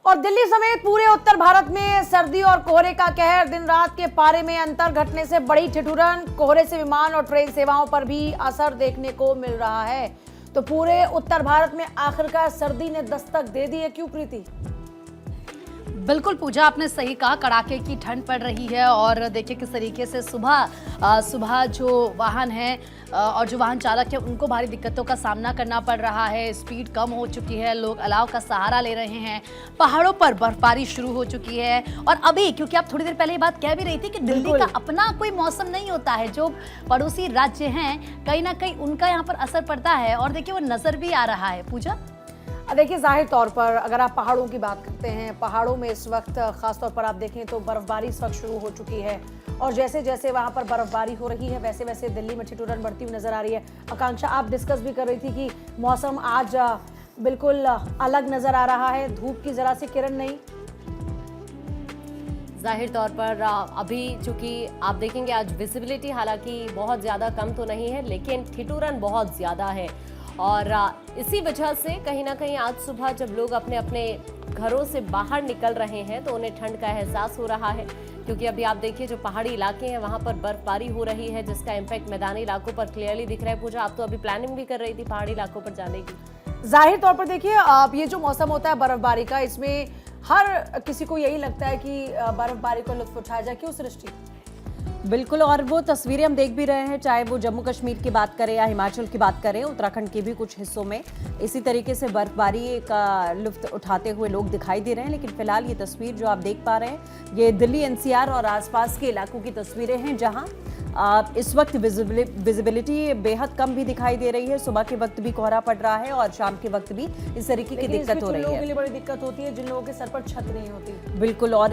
और दिल्ली समेत पूरे उत्तर भारत में सर्दी और कोहरे का कहर। दिन रात के पारे में अंतर घटने से बड़ी ठिठुरन। कोहरे से विमान और ट्रेन सेवाओं पर भी असर देखने को मिल रहा है। तो पूरे उत्तर भारत में आखिरकार सर्दी ने दस्तक दे दी है, क्यों प्रीति? बिल्कुल पूजा, आपने सही कहा, कड़ाके की ठंड पड़ रही है। और देखिए किस तरीके से सुबह जो वाहन है और जो वाहन चालक है उनको भारी दिक्कतों का सामना करना पड़ रहा है। स्पीड कम हो चुकी है, लोग अलाव का सहारा ले रहे हैं। पहाड़ों पर बर्फबारी शुरू हो चुकी है। और अभी क्योंकि आप थोड़ी देर पहले ये बात कह भी रही थी कि दिल्ली का अपना कोई मौसम नहीं होता है, जो पड़ोसी राज्य हैं कहीं ना कहीं उनका यहाँ पर असर पड़ता है। और देखिए वो नजर भी आ रहा है। पूजा, देखिए जाहिर तौर पर अगर आप पहाड़ों की बात करते हैं, पहाड़ों में इस वक्त खासतौर पर आप देखें तो बर्फबारी इस वक्त शुरू हो चुकी है। और जैसे जैसे वहां पर बर्फबारी हो रही है वैसे वैसे दिल्ली में ठिठुरन बढ़ती हुई नजर आ रही है। आकांक्षा, आप डिस्कस भी कर रही थी कि मौसम आज बिल्कुल अलग नजर आ रहा है, धूप की जरा सी किरण नहीं। जाहिर तौर पर अभी चूंकि आप देखेंगे आज विजिबिलिटी हालांकि बहुत ज़्यादा कम तो नहीं है, लेकिन ठिठुरन बहुत ज़्यादा है। और इसी वजह से कहीं ना कहीं आज सुबह जब लोग अपने अपने घरों से बाहर निकल रहे हैं तो उन्हें ठंड का एहसास हो रहा है। क्योंकि अभी आप देखिए जो पहाड़ी इलाके हैं वहां पर बर्फबारी हो रही है, जिसका इम्पैक्ट मैदानी इलाकों पर क्लियरली दिख रहा है। पूजा, आप तो अभी प्लानिंग भी कर रही थी पहाड़ी इलाकों पर जाने की। जाहिर तौर पर देखिए ये जो मौसम होता है बर्फबारी का, इसमें हर किसी को यही लगता है कि बर्फबारी को लुत्फ उठाया जाए, क्यों सृष्टि? बिल्कुल, और वो तस्वीरें हम देख भी रहे हैं, चाहे वो जम्मू कश्मीर की बात करें या हिमाचल की बात करें, उत्तराखंड के भी कुछ हिस्सों में इसी तरीके से बर्फबारी का लुत्फ उठाते हुए लोग दिखाई दे रहे हैं। लेकिन फिलहाल ये तस्वीर जो आप देख पा रहे हैं ये दिल्ली एनसीआर और आसपास के इलाकों की तस्वीरें हैं, जहां इस वक्त विजिबिलिटी बेहद कम भी दिखाई दे रही है। सुबह के वक्त भी कोहरा पड़ रहा है और शाम के वक्त भी इस तरीके की दिक्कत हो रही है। लोगों के लिए बड़ी दिक्कत होती है जिन लोगों के सर पर छत नहीं होती। बिल्कुल, और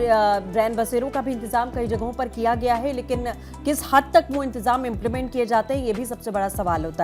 रैन बसेरों का भी इंतजाम कई जगहों पर किया गया है, लेकिन किस हद तक वो इंतजाम इम्प्लीमेंट किए जाते हैं ये भी सबसे बड़ा सवाल होता है।